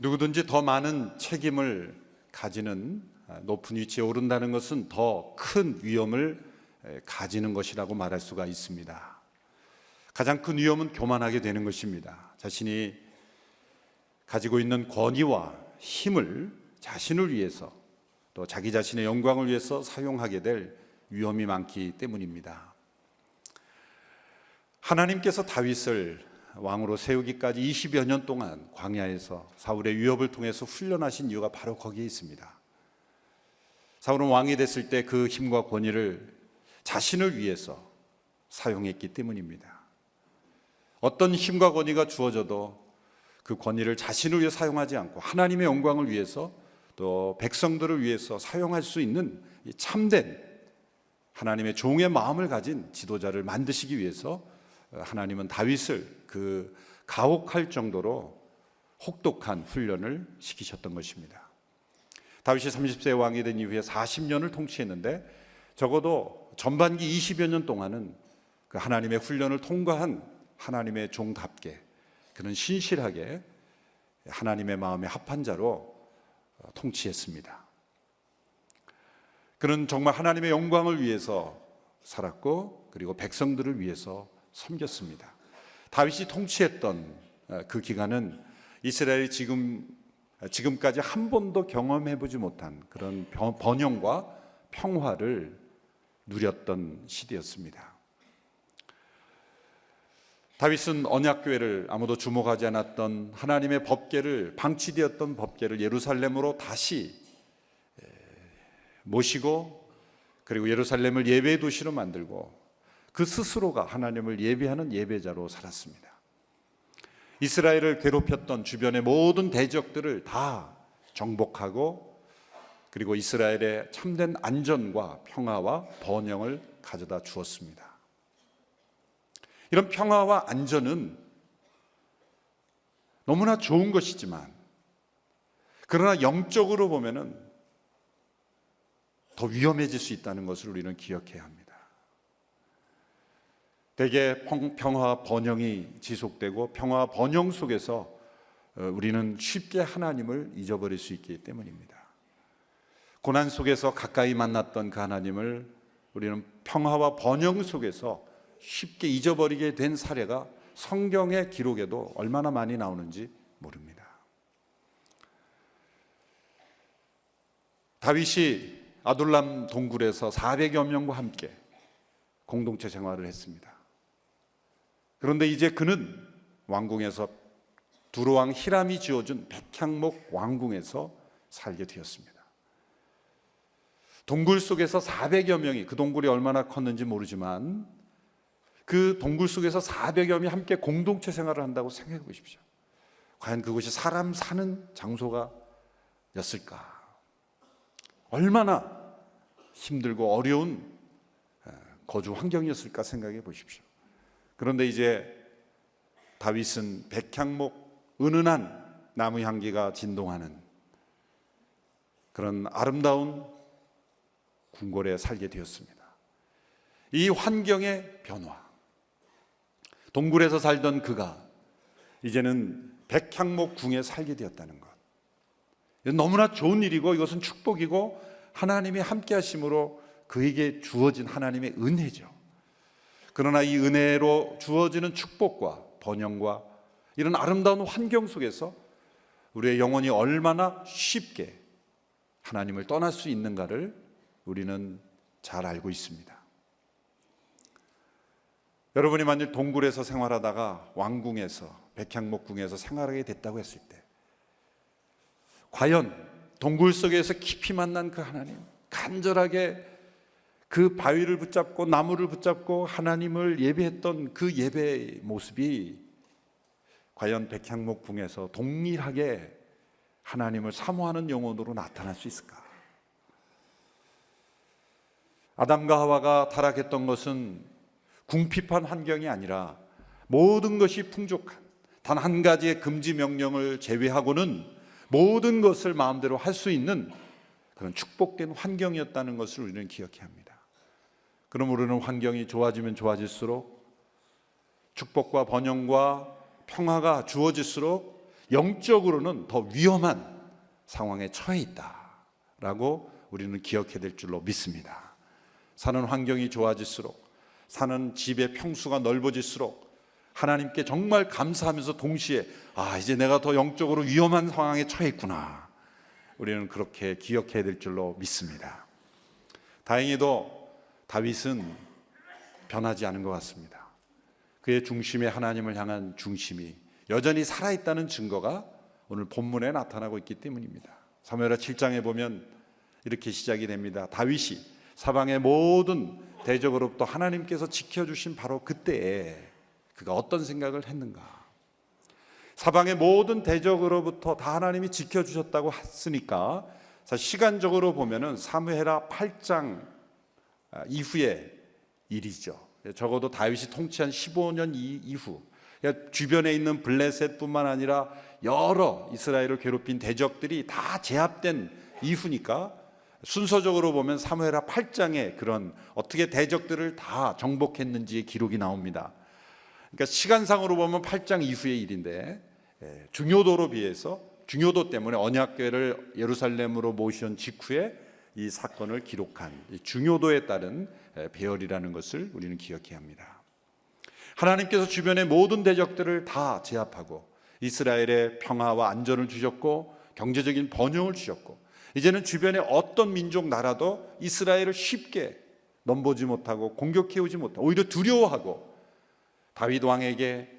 누구든지 더 많은 책임을 가지는 높은 위치에 오른다는 것은 더 큰 위험을 가지는 것이라고 말할 수가 있습니다. 가장 큰 위험은 교만하게 되는 것입니다. 자신이 가지고 있는 권위와 힘을 자신을 위해서 또 자기 자신의 영광을 위해서 사용하게 될 위험이 많기 때문입니다. 하나님께서 다윗을 왕으로 세우기까지 20여 년 동안 광야에서 사울의 위협을 통해서 훈련하신 이유가 바로 거기에 있습니다. 사울은 왕이 됐을 때 그 힘과 권위를 자신을 위해서 사용했기 때문입니다. 어떤 힘과 권위가 주어져도 그 권위를 자신을 위해 사용하지 않고 하나님의 영광을 위해서 또 백성들을 위해서 사용할 수 있는 참된 하나님의 종의 마음을 가진 지도자를 만드시기 위해서 하나님은 다윗을 그 가혹할 정도로 혹독한 훈련을 시키셨던 것입니다. 다윗이 30세 왕이 된 이후에 40년을 통치했는데 적어도 전반기 20여 년 동안은 그 하나님의 훈련을 통과한 하나님의 종답게 그는 신실하게 하나님의 마음에 합한 자로 통치했습니다. 그는 정말 하나님의 영광을 위해서 살았고 그리고 백성들을 위해서 섬겼습니다. 다윗이 통치했던 그 기간은 이스라엘이 지금까지 한 번도 경험해보지 못한 그런 번영과 평화를 누렸던 시대였습니다. 다윗은 언약궤를 아무도 주목하지 않았던 하나님의 법궤를 방치되었던 법궤를 예루살렘으로 다시 모시고 그리고 예루살렘을 예배의 도시로 만들고 그 스스로가 하나님을 예배하는 예배자로 살았습니다. 이스라엘을 괴롭혔던 주변의 모든 대적들을 다 정복하고 그리고 이스라엘의 참된 안전과 평화와 번영을 가져다 주었습니다. 이런 평화와 안전은 너무나 좋은 것이지만 그러나 영적으로 보면은 더 위험해질 수 있다는 것을 우리는 기억해야 합니다. 대개 평화 번영이 지속되고 평화 번영 속에서 우리는 쉽게 하나님을 잊어버릴 수 있기 때문입니다. 고난 속에서 가까이 만났던 그 하나님을 우리는 평화와 번영 속에서 쉽게 잊어버리게 된 사례가 성경의 기록에도 얼마나 많이 나오는지 모릅니다. 다윗이 아둘람 동굴에서 400여 명과 함께 공동체 생활을 했습니다. 그런데 이제 그는 왕궁에서 두로왕 히람이 지어준 백향목 왕궁에서 살게 되었습니다. 동굴 속에서 400여 명이, 그 동굴이 얼마나 컸는지 모르지만 그 동굴 속에서 400여 명이 함께 공동체 생활을 한다고 생각해 보십시오. 과연 그곳이 사람 사는 장소가 였을까? 얼마나 힘들고 어려운 거주 환경이었을까 생각해 보십시오. 그런데 이제 다윗은 백향목 은은한 나무 향기가 진동하는 그런 아름다운 궁궐에 살게 되었습니다. 이 환경의 변화, 동굴에서 살던 그가 이제는 백향목 궁에 살게 되었다는 것, 이건 너무나 좋은 일이고 이것은 축복이고 하나님이 함께 하심으로 그에게 주어진 하나님의 은혜죠. 그러나 이 은혜로 주어지는 축복과 번영과 이런 아름다운 환경 속에서 우리의 영혼이 얼마나 쉽게 하나님을 떠날 수 있는가를 우리는 잘 알고 있습니다. 여러분이 만일 동굴에서 생활하다가 왕궁에서, 백향목궁에서 생활하게 됐다고 했을 때 과연 동굴 속에서 깊이 만난 그 하나님, 간절하게 그 바위를 붙잡고 나무를 붙잡고 하나님을 예배했던 그 예배의 모습이 과연 백향목궁에서 동일하게 하나님을 사모하는 영혼으로 나타날 수 있을까? 아담과 하와가 타락했던 것은 궁핍한 환경이 아니라 모든 것이 풍족한, 단 한 가지의 금지 명령을 제외하고는 모든 것을 마음대로 할 수 있는 그런 축복된 환경이었다는 것을 우리는 기억해야 합니다. 그럼 우리는 환경이 좋아지면 좋아질수록 축복과 번영과 평화가 주어질수록 영적으로는 더 위험한 상황에 처해 있다라고 우리는 기억해야 될 줄로 믿습니다. 사는 환경이 좋아질수록, 사는 집의 평수가 넓어질수록 하나님께 정말 감사하면서 동시에 이제 내가 더 영적으로 위험한 상황에 처해 있구나, 우리는 그렇게 기억해야 될 줄로 믿습니다. 다행히도 다윗은 변하지 않은 것 같습니다. 그의 중심에 하나님을 향한 중심이 여전히 살아있다는 증거가 오늘 본문에 나타나고 있기 때문입니다. 사무엘하 7장에 보면 이렇게 시작이 됩니다. 다윗이 사방의 모든 대적으로부터 하나님께서 지켜주신 바로 그때에 그가 어떤 생각을 했는가. 사방의 모든 대적으로부터 다 하나님이 지켜주셨다고 했으니까 시간적으로 보면은 사무엘하 8장 이후의 일이죠. 적어도 다윗이 통치한 15년 이후, 주변에 있는 블레셋뿐만 아니라 여러 이스라엘을 괴롭힌 대적들이 다 제압된 이후니까 순서적으로 보면 사무엘하 8장에 그런 어떻게 대적들을 다 정복했는지의 기록이 나옵니다. 그러니까 시간상으로 보면 8장 이후의 일인데, 중요도로 비해서, 중요도 때문에 언약궤를 예루살렘으로 모신 직후에 이 사건을 기록한 중요도에 따른 배열이라는 것을 우리는 기억해야 합니다. 하나님께서 주변의 모든 대적들을 다 제압하고 이스라엘의 평화와 안전을 주셨고 경제적인 번영을 주셨고, 이제는 주변의 어떤 민족 나라도 이스라엘을 쉽게 넘보지 못하고 공격해오지 못하고 오히려 두려워하고, 다윗 왕에게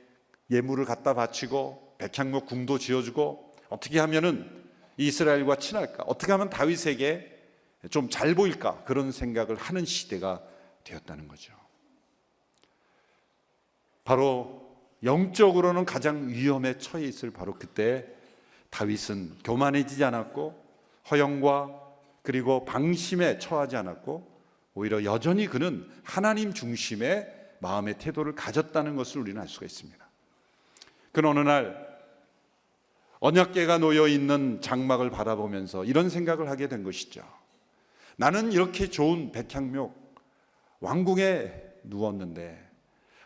예물을 갖다 바치고 백향목 궁도 지어주고, 어떻게 하면은 이스라엘과 친할까, 어떻게 하면 다윗에게 좀 잘 보일까, 그런 생각을 하는 시대가 되었다는 거죠. 바로 영적으로는 가장 위험에 처해 있을 바로 그때 다윗은 교만해지지 않았고 허영과 그리고 방심에 처하지 않았고, 오히려 여전히 그는 하나님 중심의 마음의 태도를 가졌다는 것을 우리는 알 수가 있습니다. 그는 어느 날 언약궤가 놓여 있는 장막을 바라보면서 이런 생각을 하게 된 것이죠. 나는 이렇게 좋은 백향목 왕궁에 누웠는데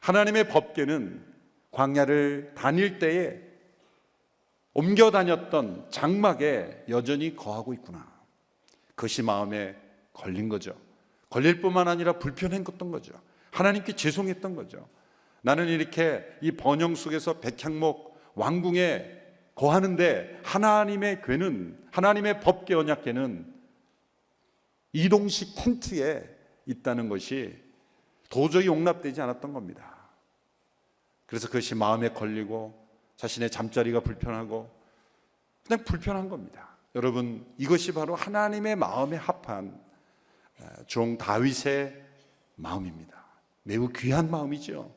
하나님의 법궤는 광야를 다닐 때에 옮겨 다녔던 장막에 여전히 거하고 있구나. 그것이 마음에 걸린 거죠. 걸릴 뿐만 아니라 불편했던 거죠. 하나님께 죄송했던 거죠. 나는 이렇게 이 번영 속에서 백향목 왕궁에 거하는데 하나님의 궤는, 하나님의 법궤 언약궤는 이동식 텐트에 있다는 것이 도저히 용납되지 않았던 겁니다. 그래서 그것이 마음에 걸리고 자신의 잠자리가 불편하고 그냥 불편한 겁니다. 여러분, 이것이 바로 하나님의 마음에 합한 종 다윗의 마음입니다. 매우 귀한 마음이죠.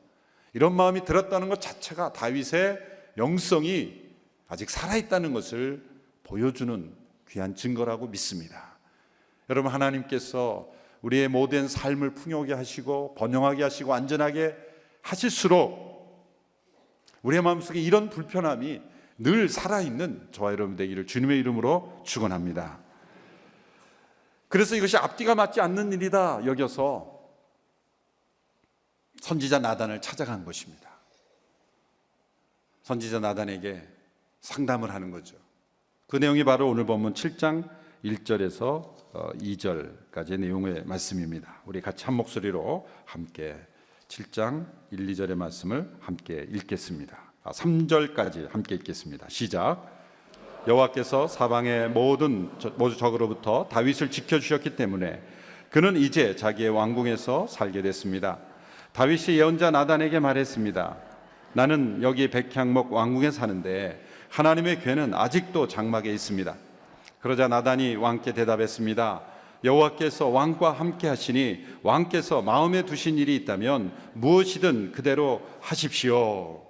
이런 마음이 들었다는 것 자체가 다윗의 영성이 아직 살아있다는 것을 보여주는 귀한 증거라고 믿습니다. 여러분, 하나님께서 우리의 모든 삶을 풍요하게 하시고 번영하게 하시고 안전하게 하실수록 우리의 마음속에 이런 불편함이 늘 살아있는 저와 여러분 되기를 주님의 이름으로 축원합니다. 그래서 이것이 앞뒤가 맞지 않는 일이다 여겨서 선지자 나단을 찾아간 것입니다. 선지자 나단에게 상담을 하는 거죠. 그 내용이 바로 오늘 본문 7장 1절에서 2절까지의 내용의 말씀입니다. 우리 같이 한 목소리로 함께 7장 1, 2절의 말씀을 함께 읽겠습니다. 3절까지 함께 읽겠습니다. 시작. 여호와께서 사방의 모든 적으로부터 다윗을 지켜주셨기 때문에 그는 이제 자기의 왕궁에서 살게 됐습니다. 다윗이 예언자 나단에게 말했습니다. 나는 여기 백향목 왕궁에 사는데 하나님의 궤는 아직도 장막에 있습니다. 그러자 나단이 왕께 대답했습니다. 여호와께서 왕과 함께 하시니 왕께서 마음에 두신 일이 있다면 무엇이든 그대로 하십시오.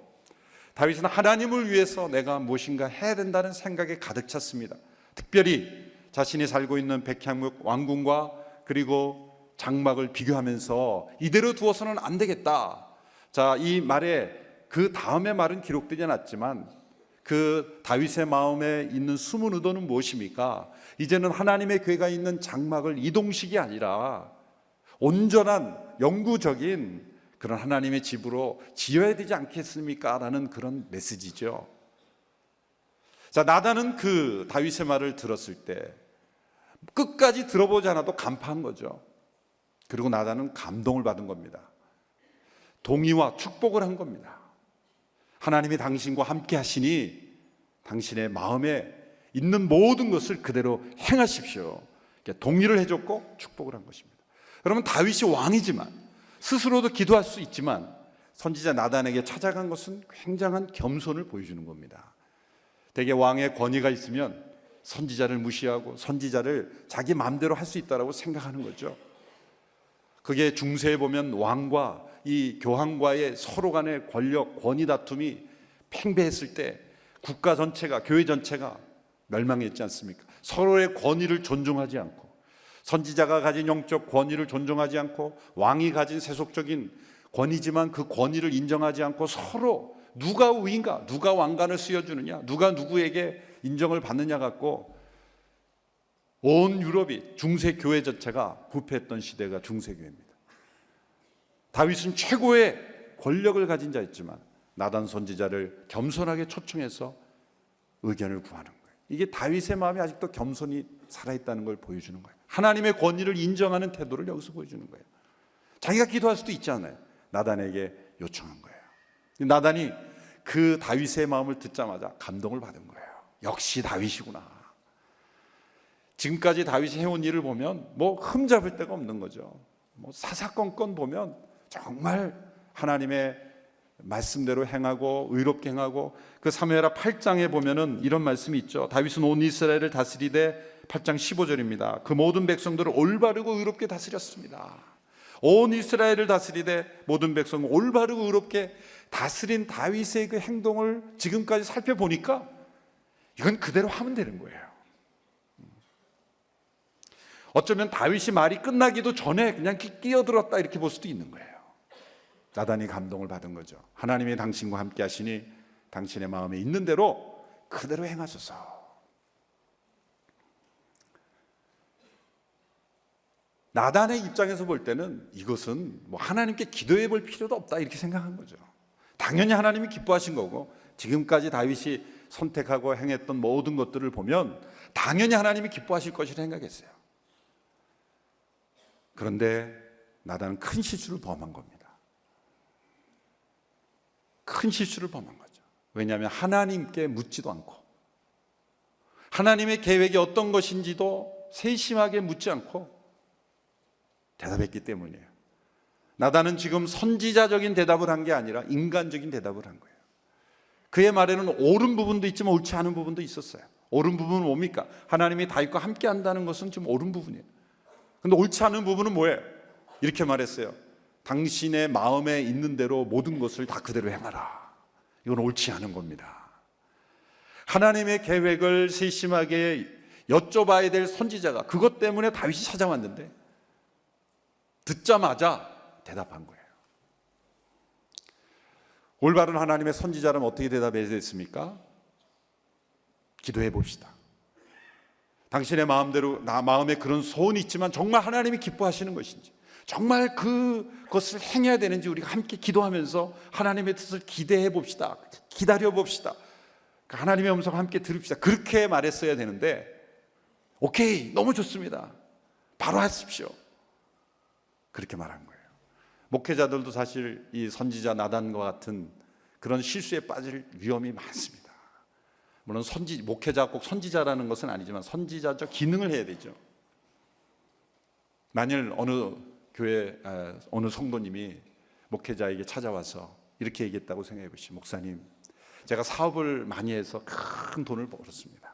다윗은 하나님을 위해서 내가 무엇인가 해야 된다는 생각에 가득 찼습니다. 특별히 자신이 살고 있는 백향목 왕궁과 그리고 장막을 비교하면서 이대로 두어서는 안 되겠다. 자, 이 말에 그 다음의 말은 기록되지 않았지만 그 다윗의 마음에 있는 숨은 의도는 무엇입니까? 이제는 하나님의 궤가 있는 장막을 이동식이 아니라 온전한 영구적인 그런 하나님의 집으로 지어야 되지 않겠습니까? 라는 그런 메시지죠. 자, 나단은 그 다윗의 말을 들었을 때 끝까지 들어보지 않아도 간파한 거죠. 그리고 나단은 감동을 받은 겁니다. 동의와 축복을 한 겁니다. 하나님이 당신과 함께 하시니 당신의 마음에 있는 모든 것을 그대로 행하십시오. 동의를 해줬고 축복을 한 것입니다. 여러분, 다윗이 왕이지만 스스로도 기도할 수 있지만 선지자 나단에게 찾아간 것은 굉장한 겸손을 보여주는 겁니다. 대개 왕의 권위가 있으면 선지자를 무시하고 선지자를 자기 마음대로 할 수 있다고 생각하는 거죠. 그게 중세에 보면 왕과 이 교황과의 서로 간의 권력, 권위 다툼이 팽배했을 때 국가 전체가, 교회 전체가 멸망했지 않습니까? 서로의 권위를 존중하지 않고, 선지자가 가진 영적 권위를 존중하지 않고, 왕이 가진 세속적인 권위지만 그 권위를 인정하지 않고 서로 누가 우위인가, 누가 왕관을 씌워주느냐, 누가 누구에게 인정을 받느냐 갖고 온 유럽이, 중세 교회 전체가 부패했던 시대가 중세교회입니다. 다윗은 최고의 권력을 가진 자였지만 나단 선지자를 겸손하게 초청해서 의견을 구하는 거예요. 이게 다윗의 마음이 아직도 겸손히 살아있다는 걸 보여주는 거예요. 하나님의 권위를 인정하는 태도를 여기서 보여주는 거예요. 자기가 기도할 수도 있잖아요. 나단에게 요청한 거예요. 나단이 그 다윗의 마음을 듣자마자 감동을 받은 거예요. 역시 다윗이구나. 지금까지 다윗이 해온 일을 보면 뭐 흠잡을 데가 없는 거죠. 뭐 사사건건 보면 정말 하나님의 말씀대로 행하고 의롭게 행하고, 그 사무엘하 8장에 보면은 이런 말씀이 있죠. 다윗은 온 이스라엘을 다스리되, 8장 15절입니다. 그 모든 백성들을 올바르고 의롭게 다스렸습니다. 온 이스라엘을 다스리되 모든 백성을 올바르고 의롭게 다스린 다윗의 그 행동을 지금까지 살펴보니까 이건 그대로 하면 되는 거예요. 어쩌면 다윗이 말이 끝나기도 전에 그냥 끼어들었다 이렇게 볼 수도 있는 거예요. 나단이 감동을 받은 거죠. 하나님이 당신과 함께 하시니 당신의 마음에 있는 대로 그대로 행하소서. 나단의 입장에서 볼 때는 이것은 뭐 하나님께 기도해 볼 필요도 없다 이렇게 생각한 거죠. 당연히 하나님이 기뻐하신 거고, 지금까지 다윗이 선택하고 행했던 모든 것들을 보면 당연히 하나님이 기뻐하실 것이라 생각했어요. 그런데 나단은 큰 실수를 범한 겁니다. 큰 실수를 범한 거죠. 왜냐하면 하나님께 묻지도 않고, 하나님의 계획이 어떤 것인지도 세심하게 묻지 않고 대답했기 때문이에요. 나단은 지금 선지자적인 대답을 한 게 아니라 인간적인 대답을 한 거예요. 그의 말에는 옳은 부분도 있지만 옳지 않은 부분도 있었어요. 옳은 부분은 뭡니까? 하나님이 다윗과 함께 한다는 것은 좀 옳은 부분이에요. 근데 옳지 않은 부분은 뭐예요? 이렇게 말했어요. 당신의 마음에 있는 대로 모든 것을 다 그대로 행하라. 이건 옳지 않은 겁니다. 하나님의 계획을 세심하게 여쭤봐야 될 선지자가 그것 때문에 다윗이 찾아왔는데 듣자마자 대답한 거예요. 올바른 하나님의 선지자라면 어떻게 대답해야 됐습니까? 기도해 봅시다. 당신의 마음대로, 나 마음에 그런 소원이 있지만 정말 하나님이 기뻐하시는 것인지, 정말 그것을 행해야 되는지 우리가 함께 기도하면서 하나님의 뜻을 기대해 봅시다. 기다려 봅시다. 하나님의 음성을 함께 들읍시다. 그렇게 말했어야 되는데, 오케이, 너무 좋습니다, 바로 하십시오, 그렇게 말한 거예요. 목회자들도 사실 이 선지자 나단과 같은 그런 실수에 빠질 위험이 많습니다. 물론 목회자가 꼭 선지자라는 것은 아니지만 선지자적 기능을 해야 되죠. 만일 어느 교회 어느 성도님이 목회자에게 찾아와서 이렇게 얘기했다고 생각해 보시죠. 목사님, 제가 사업을 많이 해서 큰 돈을 벌었습니다.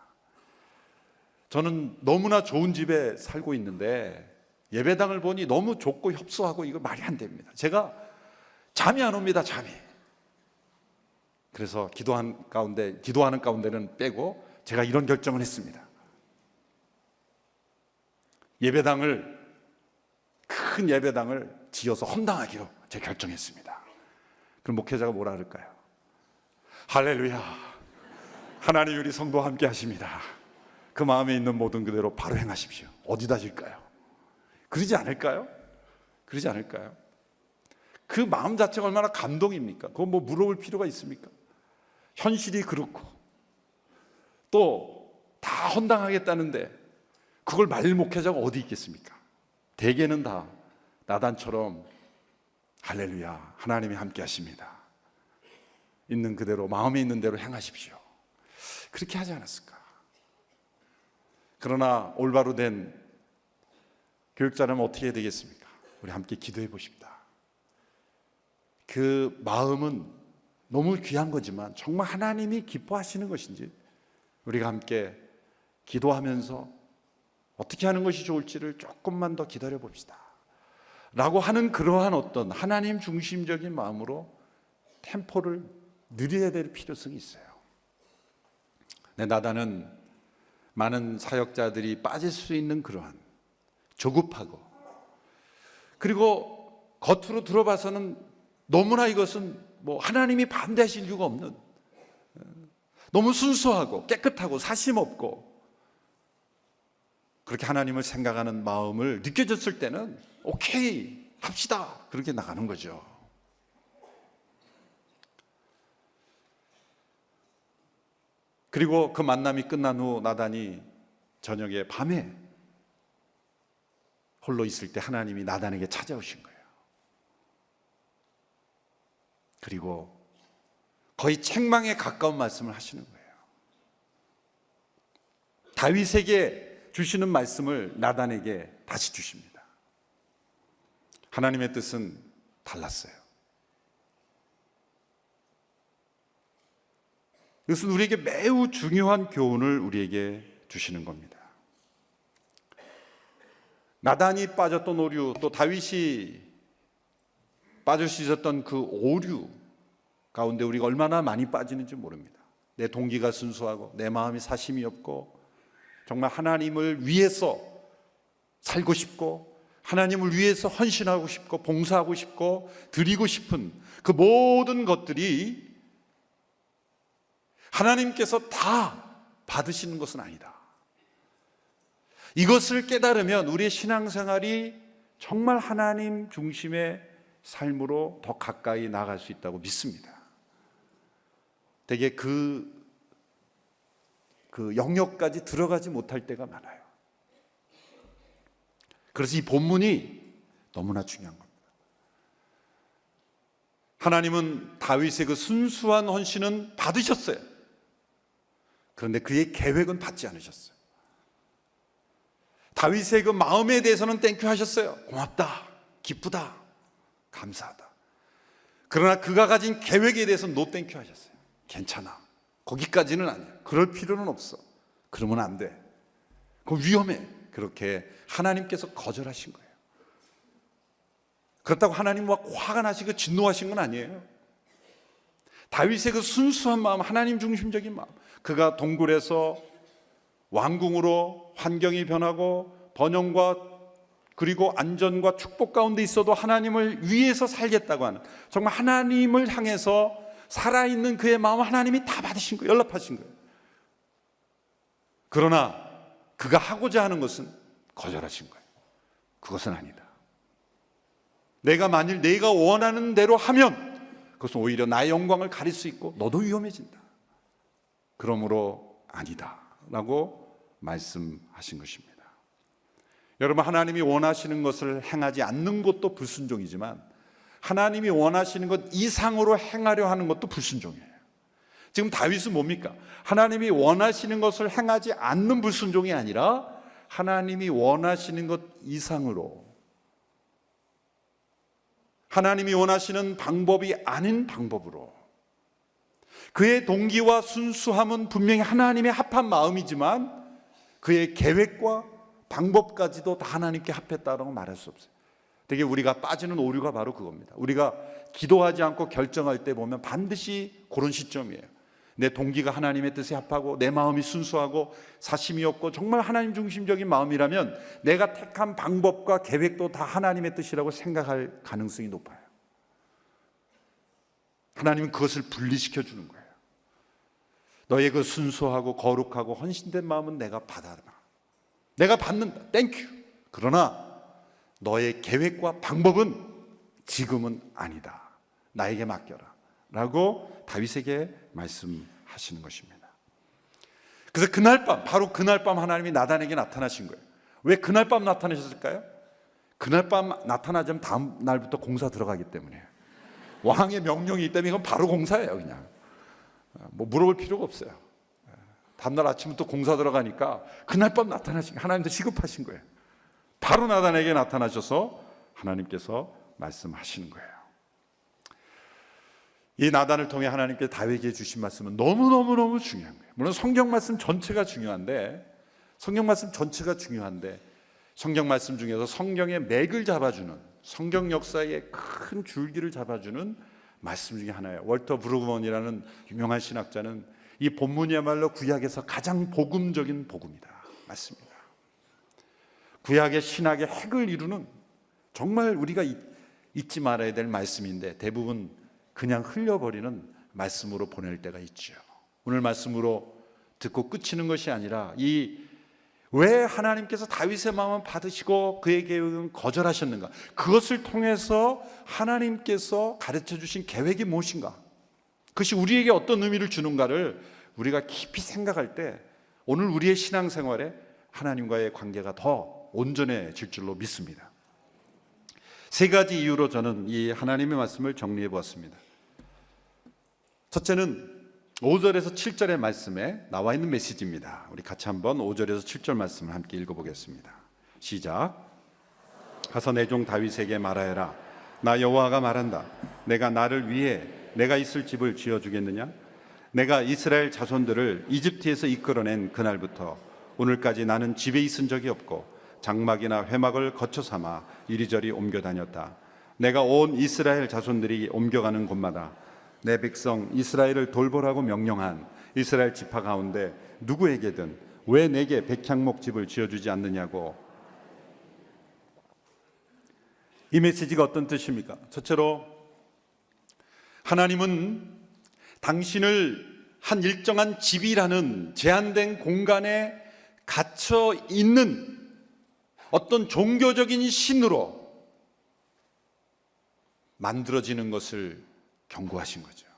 저는 너무나 좋은 집에 살고 있는데 예배당을 보니 너무 좁고 협소하고 이거 말이 안 됩니다. 제가 잠이 안 옵니다. 잠이. 그래서 기도하는 가운데는 빼고 제가 이런 결정을 했습니다. 큰 예배당을 지어서 헌당하기로 제가 결정했습니다. 그럼 목회자가 뭐라 그럴까요? 할렐루야, 하나님 우리 성도와 함께 하십니다. 그 마음에 있는 모든 그대로 바로 행하십시오. 어디다 질까요? 그러지 않을까요? 그러지 않을까요? 그 마음 자체가 얼마나 감동입니까? 그거 뭐 물어볼 필요가 있습니까? 현실이 그렇고 또 다 헌당하겠다는데 그걸 말릴 목회자가 어디 있겠습니까? 대개는 다 나단처럼 할렐루야, 하나님이 함께 하십니다, 있는 그대로 마음에 있는 대로 행하십시오, 그렇게 하지 않았을까? 그러나 올바로 된 교육자라면 어떻게 해야 되겠습니까? 우리 함께 기도해 보십니다. 그 마음은 너무 귀한 거지만 정말 하나님이 기뻐하시는 것인지 우리가 함께 기도하면서 어떻게 하는 것이 좋을지를 조금만 더 기다려 봅시다 라고 하는 그러한 어떤 하나님 중심적인 마음으로 템포를 느려야 될 필요성이 있어요. 나단은 많은 사역자들이 빠질 수 있는 그러한 조급하고, 그리고 겉으로 들어봐서는 너무나 이것은 하나님이 반대하실 이유가 없는, 너무 순수하고 깨끗하고 사심 없고 그렇게 하나님을 생각하는 마음을 느껴졌을 때는 오케이 합시다, 그렇게 나가는 거죠. 그리고 그 만남이 끝난 후 나단이 저녁에 밤에 홀로 있을 때 하나님이 나단에게 찾아오신 거예요. 그리고 거의 책망에 가까운 말씀을 하시는 거예요. 다윗에게 주시는 말씀을 나단에게 다시 주십니다. 하나님의 뜻은 달랐어요. 이것은 우리에게 매우 중요한 교훈을 우리에게 주시는 겁니다. 나단이 빠졌던 오류, 또 다윗이 빠질 수 있었던 그 오류 가운데 우리가 얼마나 많이 빠지는지 모릅니다. 내 동기가 순수하고 내 마음이 사심이 없고 정말 하나님을 위해서 살고 싶고 하나님을 위해서 헌신하고 싶고 봉사하고 싶고 드리고 싶은 그 모든 것들이 하나님께서 다 받으시는 것은 아니다. 이것을 깨달으면 우리의 신앙생활이 정말 하나님 중심의 삶으로 더 가까이 나아갈 수 있다고 믿습니다. 되게 그 영역까지 들어가지 못할 때가 많아요. 그래서 이 본문이 너무나 중요한 겁니다. 하나님은 다윗의 그 순수한 헌신은 받으셨어요. 그런데 그의 계획은 받지 않으셨어요. 다윗의 그 마음에 대해서는 땡큐 하셨어요. 고맙다, 기쁘다, 감사하다. 그러나 그가 가진 계획에 대해서는 노 땡큐 하셨어요. 괜찮아, 거기까지는 아니야, 그럴 필요는 없어, 그러면 안 돼, 그거 위험해, 그렇게 하나님께서 거절하신 거예요. 그렇다고 하나님 막 화가 나시고 진노하신 건 아니에요. 다윗의 그 순수한 마음, 하나님 중심적인 마음, 그가 동굴에서 왕궁으로 환경이 변하고 번영과 그리고 안전과 축복 가운데 있어도 하나님을 위해서 살겠다고 하는, 정말 하나님을 향해서 살아있는 그의 마음 하나님이 다 받으신 거예요. 연락하신 거예요. 그러나 그가 하고자 하는 것은 거절하신 거예요. 그것은 아니다. 만일 내가 원하는 대로 하면 그것은 오히려 나의 영광을 가릴 수 있고 너도 위험해진다. 그러므로 아니다 라고 말씀하신 것입니다. 여러분, 하나님이 원하시는 것을 행하지 않는 것도 불순종이지만 하나님이 원하시는 것 이상으로 행하려 하는 것도 불순종이에요. 지금 다윗은 뭡니까? 하나님이 원하시는 것을 행하지 않는 불순종이 아니라 하나님이 원하시는 것 이상으로, 하나님이 원하시는 방법이 아닌 방법으로, 그의 동기와 순수함은 분명히 하나님의 합한 마음이지만 그의 계획과 방법까지도 다 하나님께 합했다라고 말할 수 없어요. 되게 우리가 빠지는 오류가 바로 그겁니다. 우리가 기도하지 않고 결정할 때 보면 반드시 그런 시점이에요. 내 동기가 하나님의 뜻에 합하고 내 마음이 순수하고 사심이 없고 정말 하나님 중심적인 마음이라면 내가 택한 방법과 계획도 다 하나님의 뜻이라고 생각할 가능성이 높아요. 하나님은 그것을 분리시켜 주는 거예요. 너의 그 순수하고 거룩하고 헌신된 마음은 내가 받아라. 내가 받는다. 땡큐. 그러나 너의 계획과 방법은 지금은 아니다. 나에게 맡겨라 라고 다윗에게 말씀하시는 것입니다. 그래서 그날 밤, 바로 그날 밤 하나님이 나단에게 나타나신 거예요. 왜 그날 밤 나타나셨을까요? 그날 밤 나타나자면 다음 날부터 공사 들어가기 때문에. 왕의 명령이 있다면 이건 바로 공사예요. 그냥 뭐 물어볼 필요가 없어요. 다음날 아침부터 공사 들어가니까 그날 밤 나타나신, 하나님도 시급하신 거예요. 바로 나단에게 나타나셔서 하나님께서 말씀하시는 거예요. 이 나단을 통해 하나님께서 다윗에게 주신 말씀은 너무너무너무 중요한 거예요. 물론 성경 말씀 전체가 중요한데 성경 말씀 중에서 성경의 맥을 잡아주는, 성경 역사의 큰 줄기를 잡아주는 말씀 중에 하나예요. 월터 브루그먼이라는 유명한 신학자는 이 본문이야말로 구약에서 가장 복음적인 복음이다, 맞습니다. 구약의 신학의 핵을 이루는 정말 우리가 잊지 말아야 될 말씀인데 대부분 그냥 흘려버리는 말씀으로 보낼 때가 있죠. 오늘 말씀으로 듣고 끝이는 것이 아니라 왜 하나님께서 다윗의 마음을 받으시고 그의 계획은 거절하셨는가, 그것을 통해서 하나님께서 가르쳐 주신 계획이 무엇인가, 그것이 우리에게 어떤 의미를 주는가를 우리가 깊이 생각할 때 오늘 우리의 신앙생활에 하나님과의 관계가 더 온전해질 줄로 믿습니다. 세 가지 이유로 저는 이 하나님의 말씀을 정리해 보았습니다. 첫째는 5절에서 7절의 말씀에 나와 있는 메시지입니다. 우리 같이 한번 5절에서 7절 말씀을 함께 읽어보겠습니다. 시작. 가서 내 종 다윗에게 말하여라. 나 여호와가 말한다. 내가 나를 위해 내가 있을 집을 지어주겠느냐? 내가 이스라엘 자손들을 이집트에서 이끌어낸 그날부터 오늘까지 나는 집에 있은 적이 없고 장막이나 회막을 거쳐 삼아 이리저리 옮겨 다녔다. 내가 온 이스라엘 자손들이 옮겨가는 곳마다 내 백성 이스라엘을 돌보라고 명령한 이스라엘 지파 가운데 누구에게든 왜 내게 백향목 집을 지어주지 않느냐고. 이 메시지가 어떤 뜻입니까? 첫째로 하나님은 당신을 한 일정한 집이라는 제한된 공간에 갇혀 있는 어떤 종교적인 신으로 만들어지는 것을 경고하신 거죠.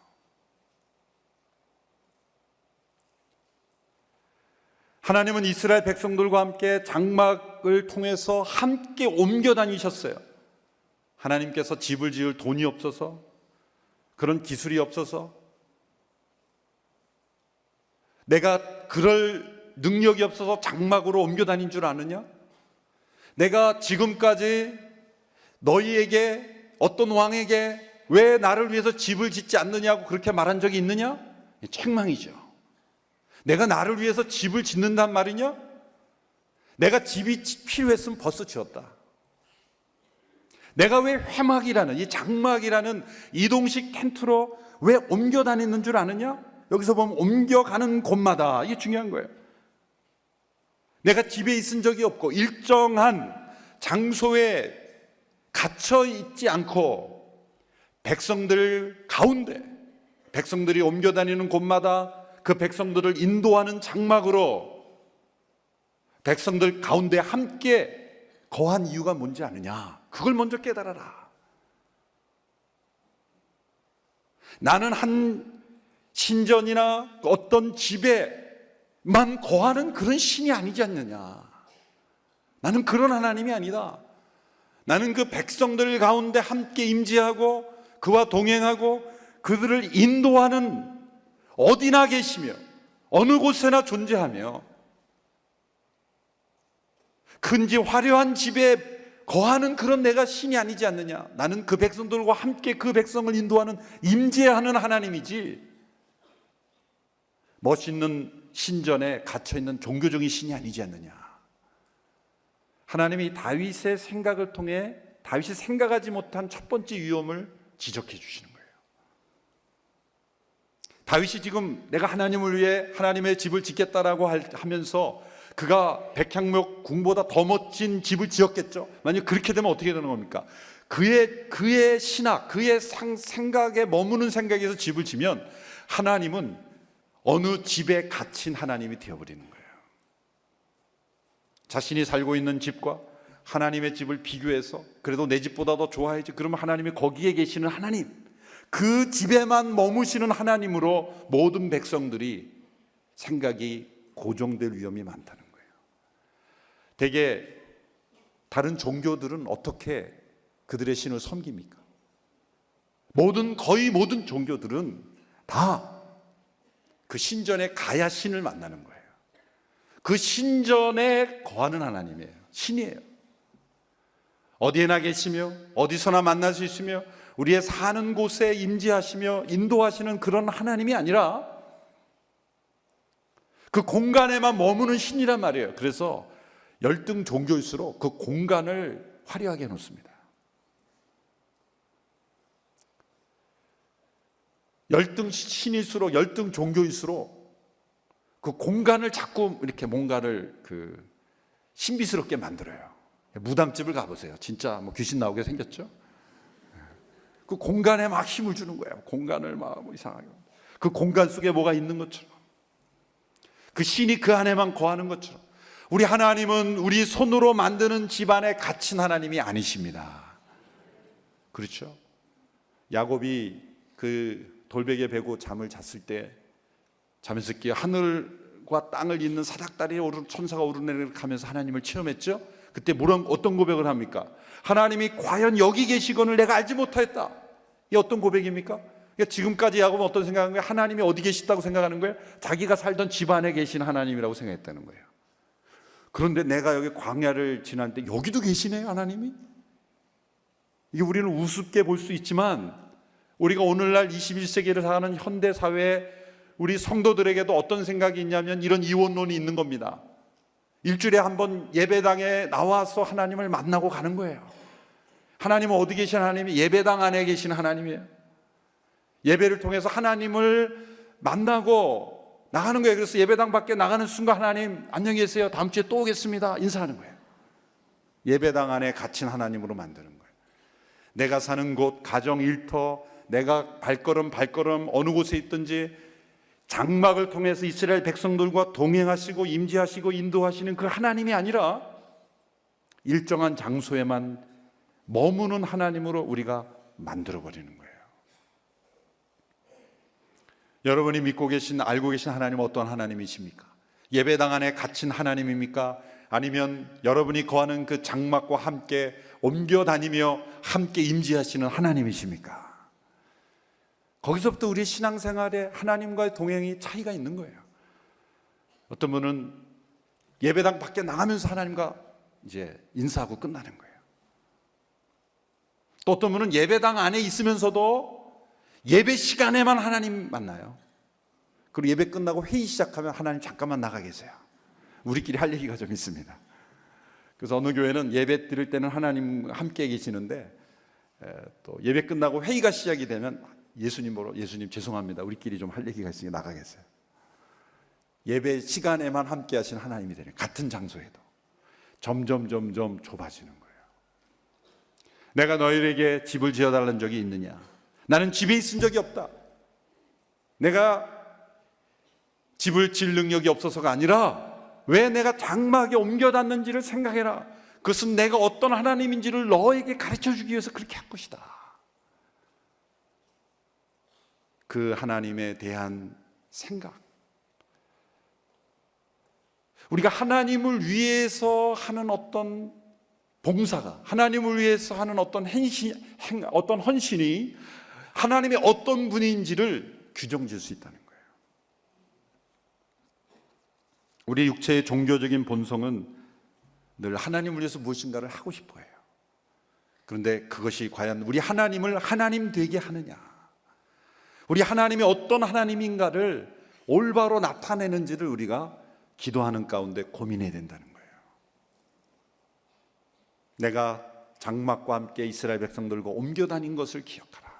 하나님은 이스라엘 백성들과 함께 장막을 통해서 함께 옮겨 다니셨어요. 하나님께서 집을 지을 돈이 없어서, 그런 기술이 없어서, 내가 그럴 능력이 없어서 장막으로 옮겨 다닌 줄 아느냐? 내가 지금까지 너희에게, 어떤 왕에게 왜 나를 위해서 집을 짓지 않느냐고 그렇게 말한 적이 있느냐? 책망이죠. 내가 나를 위해서 집을 짓는단 말이냐? 내가 집이 필요했으면 벌써 지었다. 내가 왜 회막이라는, 이 장막이라는 이동식 텐트로 왜 옮겨 다니는 줄 아느냐? 여기서 보면 옮겨가는 곳마다, 이게 중요한 거예요. 내가 집에 있은 적이 없고 일정한 장소에 갇혀 있지 않고 백성들 가운데, 백성들이 옮겨 다니는 곳마다 그 백성들을 인도하는 장막으로 백성들 가운데 함께 거한 이유가 뭔지 아느냐? 그걸 먼저 깨달아라. 나는 한 신전이나 어떤 집에만 거하는 그런 신이 아니지 않느냐. 나는 그런 하나님이 아니다. 나는 그 백성들 가운데 함께 임재하고 그와 동행하고 그들을 인도하는, 어디나 계시며 어느 곳에나 존재하며 큰지 화려한 집에 거하는 그런 내가 신이 아니지 않느냐. 나는 그 백성들과 함께 그 백성을 인도하는, 임재하는 하나님이지 멋있는 신전에 갇혀있는 종교적인 신이 아니지 않느냐. 하나님이 다윗의 생각을 통해 다윗이 생각하지 못한 첫 번째 위험을 지적해 주시는 거예요. 다윗이 지금 내가 하나님을 위해 하나님의 집을 짓겠다라고 하면서 그가 백향목 궁보다 더 멋진 집을 지었겠죠. 만약 그렇게 되면 어떻게 되는 겁니까? 그의 신학, 그의 생각에 머무는 생각에서 집을 지면 하나님은 어느 집에 갇힌 하나님이 되어버리는 거예요. 자신이 살고 있는 집과 하나님의 집을 비교해서 그래도 내 집보다 더 좋아야지. 그러면 하나님이 거기에 계시는 하나님, 그 집에만 머무시는 하나님으로 모든 백성들이 생각이 고정될 위험이 많다는 거예요. 대개 다른 종교들은 어떻게 그들의 신을 섬깁니까? 거의 모든 종교들은 다 그 신전에 가야 신을 만나는 거예요. 그 신전에 거하는 하나님이에요. 신이에요. 어디에나 계시며 어디서나 만날 수 있으며 우리의 사는 곳에 임재하시며 인도하시는 그런 하나님이 아니라 그 공간에만 머무는 신이란 말이에요. 그래서 열등 종교일수록 그 공간을 화려하게 해놓습니다. 열등 신일수록, 열등 종교일수록 그 공간을 자꾸 이렇게 뭔가를 신비스럽게 만들어요. 무당집을 가보세요. 진짜 뭐 귀신 나오게 생겼죠? 그 공간에 막 힘을 주는 거예요. 공간을 막 이상하게. 그 공간 속에 뭐가 있는 것처럼. 그 신이 그 안에만 거하는 것처럼. 우리 하나님은 우리 손으로 만드는 집안에 갇힌 하나님이 아니십니다. 그렇죠? 야곱이 그 돌베개 베고 잠을 잤을 때 잠에서 깨어 하늘과 땅을 잇는 사닥다리에 오른 천사가 오르내려가면서 하나님을 체험했죠. 그때 어떤 고백을 합니까? 하나님이 과연 여기 계시거늘 내가 알지 못하였다. 이게 어떤 고백입니까? 그러니까 지금까지 야곱은 어떤 생각하는 거예요? 하나님이 어디 계시다고 생각하는 거예요? 자기가 살던 집안에 계신 하나님이라고 생각했다는 거예요. 그런데 내가 여기 광야를 지났는데 여기도 계시네요, 하나님이? 이게 우리는 우습게 볼 수 있지만 우리가 오늘날 21세기를 사는 현대 사회에 우리 성도들에게도 어떤 생각이 있냐면 이런 이원론이 있는 겁니다. 일주일에 한 번 예배당에 나와서 하나님을 만나고 가는 거예요. 하나님은 어디 계신 하나님이? 예배당 안에 계신 하나님이에요. 예배를 통해서 하나님을 만나고 나가는 거예요. 그래서 예배당 밖에 나가는 순간 하나님 안녕히 계세요. 다음 주에 또 오겠습니다. 인사하는 거예요. 예배당 안에 갇힌 하나님으로 만드는 거예요. 내가 사는 곳, 가정 일터, 내가 발걸음 어느 곳에 있든지 장막을 통해서 이스라엘 백성들과 동행하시고 임재하시고 인도하시는 그 하나님이 아니라 일정한 장소에만 머무는 하나님으로 우리가 만들어버리는 거예요. 여러분이 믿고 계신, 알고 계신 하나님은 어떤 하나님이십니까? 예배당 안에 갇힌 하나님입니까? 아니면 여러분이 거하는 그 장막과 함께 옮겨 다니며 함께 임재하시는 하나님이십니까? 거기서부터 우리의 신앙생활에 하나님과의 동행이 차이가 있는 거예요. 어떤 분은 예배당 밖에 나가면서 하나님과 이제 인사하고 끝나는 거예요. 또 어떤 분은 예배당 안에 있으면서도 예배 시간에만 하나님 만나요. 그리고 예배 끝나고 회의 시작하면 하나님 잠깐만 나가 계세요. 우리끼리 할 얘기가 좀 있습니다. 그래서 어느 교회는 예배 드릴 때는 하나님 함께 계시는데 또 예배 끝나고 회의가 시작이 되면 예수님 죄송합니다. 우리끼리 좀 할 얘기가 있으니 나가 계세요. 예배 시간에만 함께 하신 하나님이 되는, 같은 장소에도 점점 좁아지는 거예요. 내가 너희에게 집을 지어달라는 적이 있느냐? 나는 집에 있은 적이 없다. 내가 집을 지을 능력이 없어서가 아니라 왜 내가 장막에 옮겨놨는지를 생각해라. 그것은 내가 어떤 하나님인지를 너에게 가르쳐주기 위해서 그렇게 한 것이다. 그 하나님에 대한 생각, 우리가 하나님을 위해서 하는 어떤 봉사가, 하나님을 위해서 하는 어떤 헌신이 하나님의 어떤 분인지를 규정질 수 있다는 거예요. 우리 육체의 종교적인 본성은 늘 하나님을 위해서 무엇인가를 하고 싶어 해요. 그런데 그것이 과연 우리 하나님을 하나님 되게 하느냐, 우리 하나님이 어떤 하나님인가를 올바로 나타내는지를 우리가 기도하는 가운데 고민해야 된다는 거예요. 내가 장막과 함께 이스라엘 백성들과 옮겨 다닌 것을 기억하라.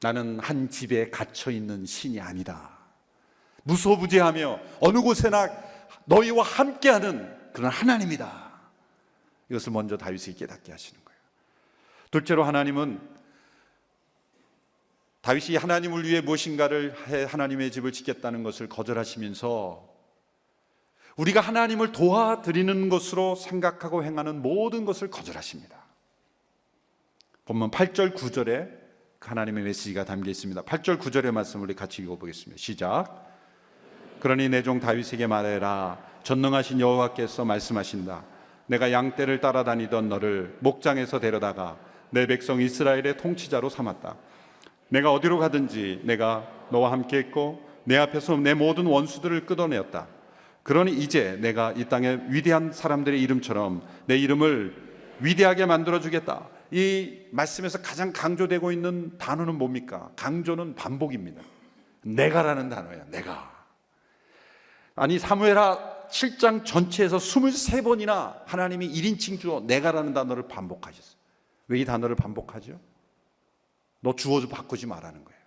나는 한 집에 갇혀 있는 신이 아니다. 무소부재하며 어느 곳에나 너희와 함께하는 그런 하나님이다. 이것을 먼저 다윗이 깨닫게 하시는 거예요. 둘째로 하나님은 다윗이 하나님을 위해 무엇인가를 해 하나님의 집을 짓겠다는 것을 거절하시면서 우리가 하나님을 도와드리는 것으로 생각하고 행하는 모든 것을 거절하십니다. 본문 8절 9절에 하나님의 메시지가 담겨 있습니다. 8절 9절의 말씀을 우리 같이 읽어보겠습니다. 시작. 그러니 내 종 다윗에게 말해라. 전능하신 여호와께서 말씀하신다. 내가 양떼를 따라다니던 너를 목장에서 데려다가 내 백성 이스라엘의 통치자로 삼았다. 내가 어디로 가든지 내가 너와 함께 했고 내 앞에서 내 모든 원수들을 끊어내었다. 그러니 이제 내가 이 땅의 위대한 사람들의 이름처럼 내 이름을 위대하게 만들어주겠다. 이 말씀에서 가장 강조되고 있는 단어는 뭡니까? 강조는 반복입니다. 내가라는 단어야. 내가. 아니 사무엘하 7장 전체에서 23번이나 하나님이 1인칭 주어 내가라는 단어를 반복하셨어요. 왜 이 단어를 반복하죠? 너 주어 바꾸지 말라는 거예요.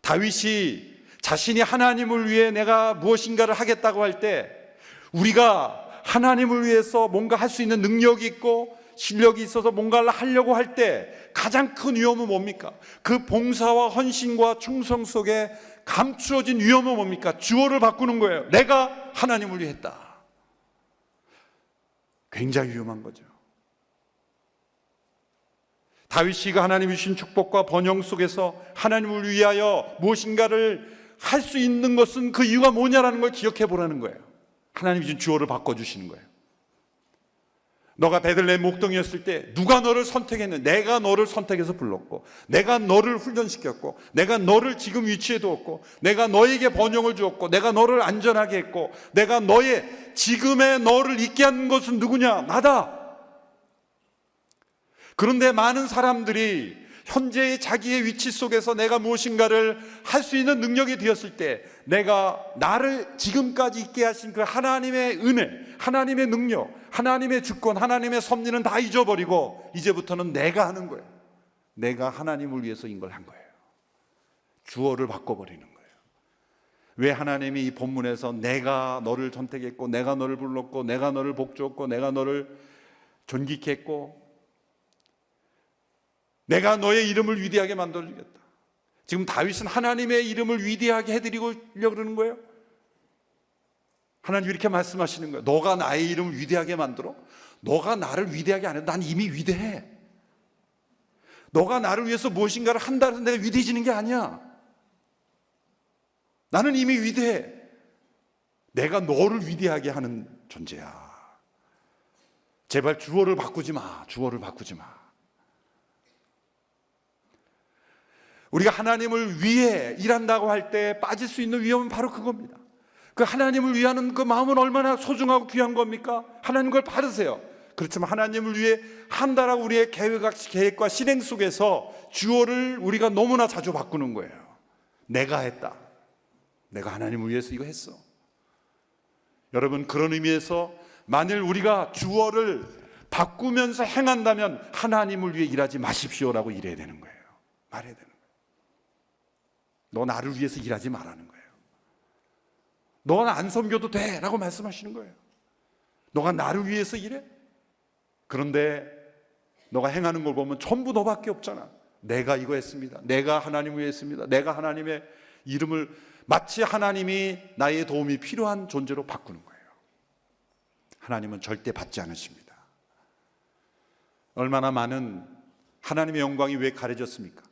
다윗이 자신이 하나님을 위해 내가 무엇인가를 하겠다고 할 때 우리가 하나님을 위해서 뭔가 할 수 있는 능력이 있고 실력이 있어서 뭔가를 하려고 할 때 가장 큰 위험은 뭡니까? 그 봉사와 헌신과 충성 속에 감추어진 위험은 뭡니까? 주어를 바꾸는 거예요. 내가 하나님을 위해 했다. 굉장히 위험한 거죠. 다윗이가 하나님이 주신 축복과 번영 속에서 하나님을 위하여 무엇인가를 할 수 있는 것은 그 이유가 뭐냐라는 걸 기억해 보라는 거예요. 하나님이 주신 주어를 바꿔주시는 거예요. 너가 베들레헴 목동이었을 때 누가 너를 선택했는데 내가 너를 선택해서 불렀고 내가 너를 훈련시켰고 내가 너를 지금 위치에 두었고 내가 너에게 번영을 주었고 내가 너를 안전하게 했고 내가 너의 지금의 너를 있게 한 것은 누구냐? 나다. 그런데 많은 사람들이 현재의 자기의 위치 속에서 내가 무엇인가를 할 수 있는 능력이 되었을 때 내가 나를 지금까지 있게 하신 그 하나님의 은혜, 하나님의 능력, 하나님의 주권, 하나님의 섭리는 다 잊어버리고 이제부터는 내가 하는 거예요. 내가 하나님을 위해서인 걸 한 거예요. 주어를 바꿔버리는 거예요. 왜 하나님이 이 본문에서 내가 너를 선택했고 내가 너를 불렀고 내가 너를 복주었고 내가 너를 존귀케 했고 내가 너의 이름을 위대하게 만들어주겠다. 지금 다윗은 하나님의 이름을 위대하게 해드리려고 그러는 거예요. 하나님 이렇게 말씀하시는 거예요. 너가 나의 이름을 위대하게 만들어? 너가 나를 위대하게 안 해도 난 이미 위대해. 너가 나를 위해서 무엇인가를 한다 해서 내가 위대해지는 게 아니야. 나는 이미 위대해. 내가 너를 위대하게 하는 존재야. 제발 주어를 바꾸지 마. 주어를 바꾸지 마. 우리가 하나님을 위해 일한다고 할 때 빠질 수 있는 위험은 바로 그겁니다. 그 하나님을 위하는 그 마음은 얼마나 소중하고 귀한 겁니까? 하나님 걸 받으세요. 그렇지만 하나님을 위해 한다라고 우리의 계획과 실행 속에서 주어를 우리가 너무나 자주 바꾸는 거예요. 내가 했다. 내가 하나님을 위해서 이거 했어. 여러분 그런 의미에서 만일 우리가 주어를 바꾸면서 행한다면 하나님을 위해 일하지 마십시오라고 일해야 되는 거예요. 말해야 되는 거예요. 너 나를 위해서 일하지 말라는 거예요. 너는 안 섬겨도 돼 라고 말씀하시는 거예요. 너가 나를 위해서 일해? 그런데 너가 행하는 걸 보면 전부 너밖에 없잖아. 내가 이거 했습니다. 내가 하나님을 위해 했습니다. 내가 하나님의 이름을 마치 하나님이 나의 도움이 필요한 존재로 바꾸는 거예요. 하나님은 절대 받지 않으십니다. 얼마나 많은 하나님의 영광이 왜 가려졌습니까?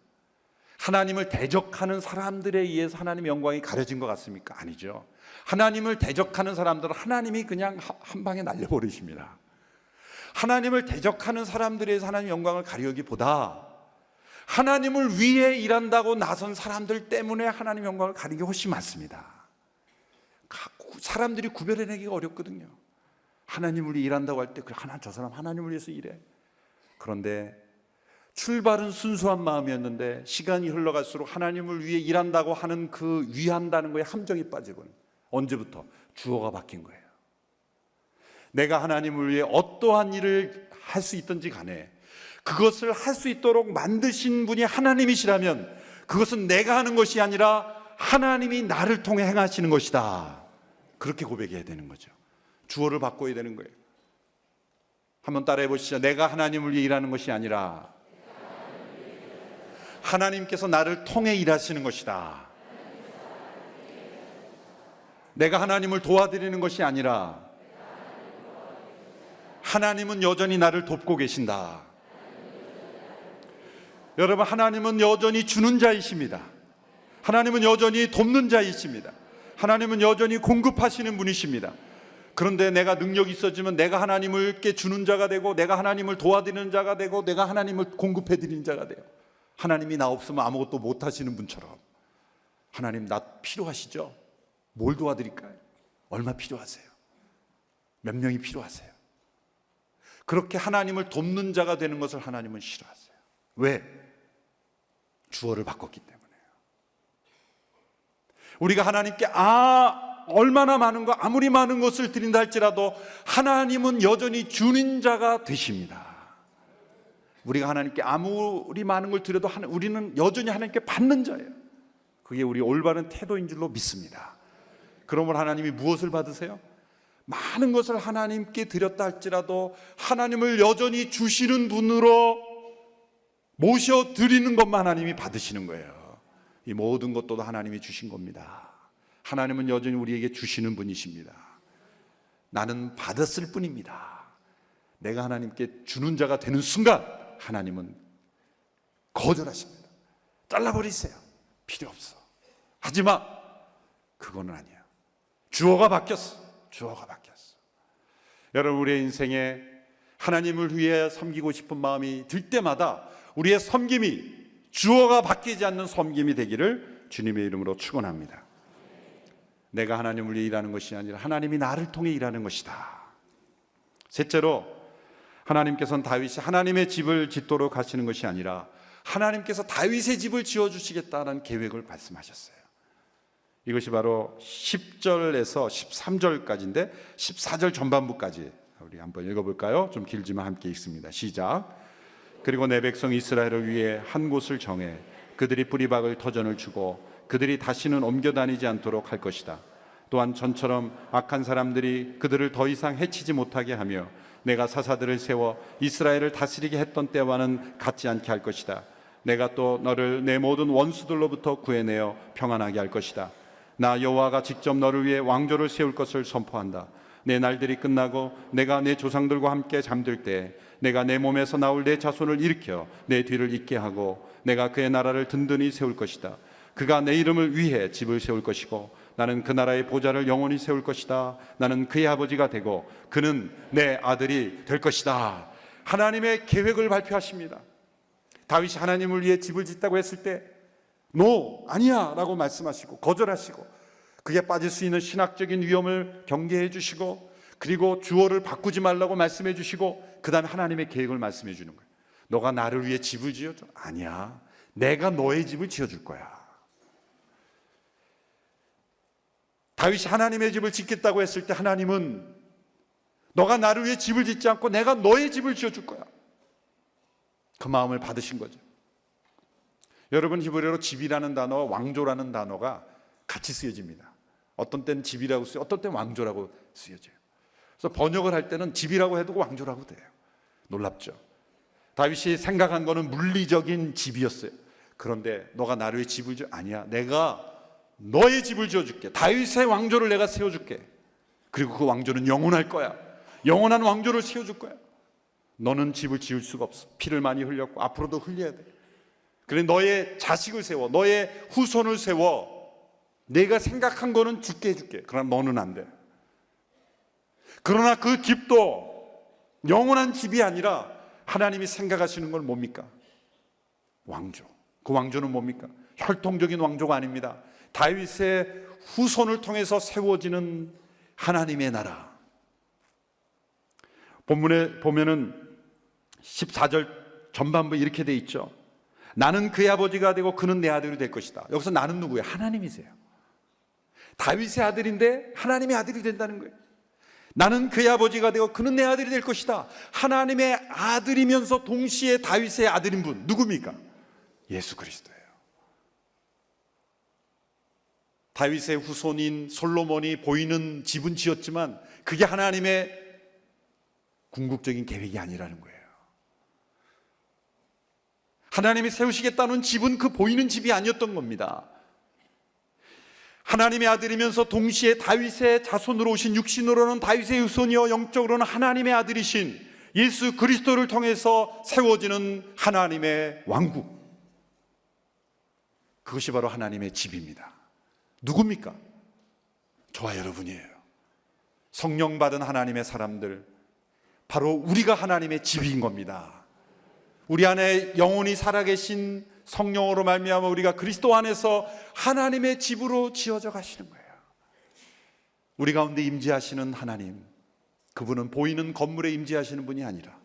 하나님을 대적하는 사람들에 의해서 하나님의 영광이 가려진 것 같습니까? 아니죠. 하나님을 대적하는 사람들은 하나님이 그냥 한 방에 날려버리십니다. 하나님을 대적하는 사람들에 의해서 하나님의 영광을 가려기보다 하나님을 위해 일한다고 나선 사람들 때문에 하나님의 영광을 가리는 게 훨씬 많습니다. 사람들이 구별해내기가 어렵거든요. 하나님을 위해 일한다고 할 때 저 사람 하나님을 위해서 일해. 그런데 출발은 순수한 마음이었는데 시간이 흘러갈수록 하나님을 위해 일한다고 하는 그 위한다는 거에 함정이 빠지곤 언제부터? 주어가 바뀐 거예요. 내가 하나님을 위해 어떠한 일을 할 수 있든지 간에 그것을 할 수 있도록 만드신 분이 하나님이시라면 그것은 내가 하는 것이 아니라 하나님이 나를 통해 행하시는 것이다. 그렇게 고백해야 되는 거죠. 주어를 바꿔야 되는 거예요. 한번 따라해 보시죠. 내가 하나님을 위해 일하는 것이 아니라 하나님께서 나를 통해 일하시는 것이다. 내가 하나님을 도와드리는 것이 아니라 하나님은 여전히 나를 돕고 계신다. 여러분 하나님은 여전히 주는 자이십니다. 하나님은 여전히 돕는 자이십니다. 하나님은 여전히 공급하시는 분이십니다. 그런데 내가 능력이 있어지면 내가 하나님을께 주는 자가 되고, 내가 하나님을 도와드리는 자가 되고, 내가 하나님을 공급해드리는 자가 돼요. 하나님이 나 없으면 아무것도 못하시는 분처럼. 하나님 나 필요하시죠? 뭘 도와드릴까요? 얼마 필요하세요? 몇 명이 필요하세요? 그렇게 하나님을 돕는 자가 되는 것을 하나님은 싫어하세요. 왜? 주어를 바꿨기 때문에요. 우리가 하나님께 얼마나 많은 거, 아무리 많은 것을 드린다 할지라도 하나님은 여전히 주는 자가 되십니다. 우리가 하나님께 아무리 많은 걸 드려도 우리는 여전히 하나님께 받는 자예요. 그게 우리 올바른 태도인 줄로 믿습니다. 그러면 하나님이 무엇을 받으세요? 많은 것을 하나님께 드렸다 할지라도 하나님을 여전히 주시는 분으로 모셔드리는 것만 하나님이 받으시는 거예요. 이 모든 것도 하나님이 주신 겁니다. 하나님은 여전히 우리에게 주시는 분이십니다. 나는 받았을 뿐입니다. 내가 하나님께 주는 자가 되는 순간 하나님은 거절하십니다. 잘라버리세요. 필요 없어. 하지마. 그거는 아니야. 주어가 바뀌었어. 주어가 바뀌었어. 여러분, 우리의 인생에 하나님을 위해 섬기고 싶은 마음이 들 때마다 우리의 섬김이 주어가 바뀌지 않는 섬김이 되기를 주님의 이름으로 축원합니다. 내가 하나님을 위해 일하는 것이 아니라 하나님이 나를 통해 일하는 것이다. 셋째로, 하나님께서는 다윗이 하나님의 집을 짓도록 하시는 것이 아니라 하나님께서 다윗의 집을 지어주시겠다는 계획을 말씀하셨어요. 이것이 바로 10절에서 13절까지인데 14절 전반부까지 우리 한번 읽어볼까요? 좀 길지만 함께 읽습니다. 시작. 그리고 내 백성 이스라엘을 위해 한 곳을 정해 그들이 뿌리박을 터전을 주고 그들이 다시는 옮겨 다니지 않도록 할 것이다. 또한 전처럼 악한 사람들이 그들을 더 이상 해치지 못하게 하며 내가 사사들을 세워 이스라엘을 다스리게 했던 때와는 같지 않게 할 것이다. 내가 또 너를 내 모든 원수들로부터 구해내어 평안하게 할 것이다. 나 여호와가 직접 너를 위해 왕조를 세울 것을 선포한다. 내 날들이 끝나고 내가 내 조상들과 함께 잠들 때 내가 내 몸에서 나올 내 자손을 일으켜 내 뒤를 잇게 하고 내가 그의 나라를 든든히 세울 것이다. 그가 내 이름을 위해 집을 세울 것이고 나는 그 나라의 보좌를 영원히 세울 것이다. 나는 그의 아버지가 되고 그는 내 아들이 될 것이다. 하나님의 계획을 발표하십니다. 다윗이 하나님을 위해 집을 짓다고 했을 때 노, 아니야 라고 말씀하시고 거절하시고 그게 빠질 수 있는 신학적인 위험을 경계해 주시고 그리고 주어를 바꾸지 말라고 말씀해 주시고 그 다음에 하나님의 계획을 말씀해 주는 거예요. 너가 나를 위해 집을 지어줘? 아니야, 내가 너의 집을 지어줄 거야. 다윗이 하나님의 집을 짓겠다고 했을 때 하나님은 너가 나를 위해 집을 짓지 않고 내가 너의 집을 지어줄 거야. 그 마음을 받으신 거죠. 여러분, 히브리어로 집이라는 단어와 왕조라는 단어가 같이 쓰여집니다. 어떤 때는 집이라고 쓰여, 어떤 때는 왕조라고 쓰여져요. 그래서 번역을 할 때는 집이라고 해도 왕조라고 돼요. 놀랍죠? 다윗이 생각한 거는 물리적인 집이었어요. 그런데 너가 나를 위해 집을 지어? 아니야, 내가 너의 집을 지어줄게. 다윗의 왕조를 내가 세워줄게. 그리고 그 왕조는 영원할 거야. 영원한 왕조를 세워줄 거야. 너는 집을 지을 수가 없어. 피를 많이 흘렸고 앞으로도 흘려야 돼. 그래, 너의 자식을 세워, 너의 후손을 세워. 내가 생각한 거는 짓게 해줄게. 그러나 너는 안 돼. 그러나 그 집도 영원한 집이 아니라 하나님이 생각하시는 건 뭡니까? 왕조. 그 왕조는 뭡니까? 혈통적인 왕조가 아닙니다. 다윗의 후손을 통해서 세워지는 하나님의 나라. 본문에 보면은 14절 전반부에 이렇게 돼 있죠. 나는 그의 아버지가 되고 그는 내 아들이 될 것이다. 여기서 나는 누구예요? 하나님이세요. 다윗의 아들인데 하나님의 아들이 된다는 거예요. 나는 그의 아버지가 되고 그는 내 아들이 될 것이다. 하나님의 아들이면서 동시에 다윗의 아들인 분 누굽니까? 예수 그리스도예요. 다윗의 후손인 솔로몬이 보이는 집은 지었지만 그게 하나님의 궁극적인 계획이 아니라는 거예요. 하나님이 세우시겠다는 집은 그 보이는 집이 아니었던 겁니다. 하나님의 아들이면서 동시에 다윗의 자손으로 오신, 육신으로는 다윗의 후손이요 영적으로는 하나님의 아들이신 예수 그리스도를 통해서 세워지는 하나님의 왕국. 그것이 바로 하나님의 집입니다. 누굽니까? 저와 여러분이에요. 성령 받은 하나님의 사람들, 바로 우리가 하나님의 집인 겁니다. 우리 안에 영원히 살아계신 성령으로 말미암아 우리가 그리스도 안에서 하나님의 집으로 지어져 가시는 거예요. 우리 가운데 임재하시는 하나님, 그분은 보이는 건물에 임재하시는 분이 아니라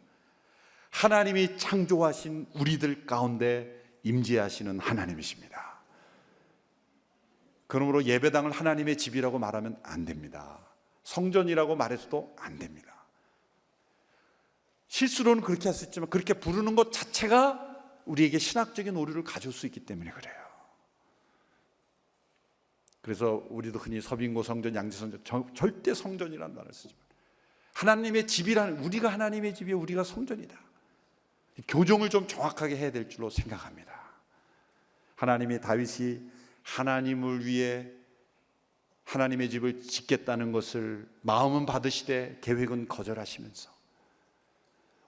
하나님이 창조하신 우리들 가운데 임재하시는 하나님이십니다. 그러므로 예배당을 하나님의 집이라고 말하면 안 됩니다. 성전이라고 말해서도 안 됩니다. 실수로는 그렇게 할 수 있지만 그렇게 부르는 것 자체가 우리에게 신학적인 오류를 가져올 수 있기 때문에 그래요. 그래서 우리도 흔히 서빙고 성전, 양지성전, 절대 성전이라는 말을 쓰지만 하나님의 집이라는, 우리가 하나님의 집이에요. 우리가 성전이다. 교정을 좀 정확하게 해야 될 줄로 생각합니다. 하나님이 다윗이 하나님을 위해 하나님의 집을 짓겠다는 것을 마음은 받으시되 계획은 거절하시면서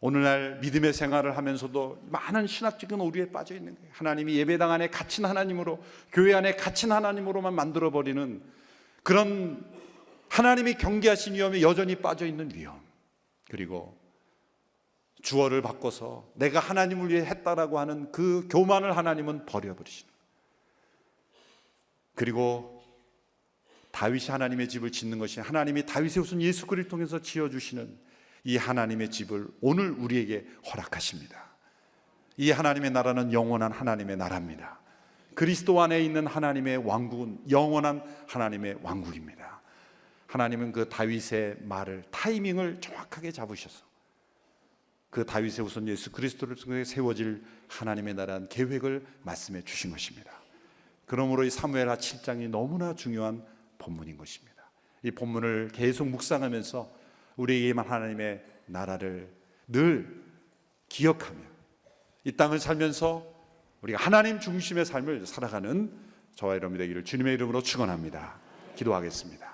오늘날 믿음의 생활을 하면서도 많은 신학적인 오류에 빠져 있는 거예요. 하나님이 예배당 안에 갇힌 하나님으로, 교회 안에 갇힌 하나님으로만 만들어버리는 그런 하나님이 경계하신 위험에 여전히 빠져 있는 위험, 그리고 주어를 바꿔서 내가 하나님을 위해 했다라고 하는 그 교만을 하나님은 버려버리시는 거예요. 그리고 다윗이 하나님의 집을 짓는 것이 하나님이 다윗의 후손 예수 그리스도를 통해서 지어주시는 이 하나님의 집을 오늘 우리에게 허락하십니다. 이 하나님의 나라는 영원한 하나님의 나라입니다. 그리스도 안에 있는 하나님의 왕국은 영원한 하나님의 왕국입니다. 하나님은 그 다윗의 말을, 타이밍을 정확하게 잡으셔서 그 다윗의 후손 예수 그리스도를 통해 세워질 하나님의 나라는 계획을 말씀해 주신 것입니다. 그러므로 이 사무엘하 7장이 너무나 중요한 본문인 것입니다. 이 본문을 계속 묵상하면서 우리에게만 하나님의 나라를 늘 기억하며 이 땅을 살면서 우리가 하나님 중심의 삶을 살아가는 저와 여러분이 되기를 주님의 이름으로 축원합니다. 기도하겠습니다.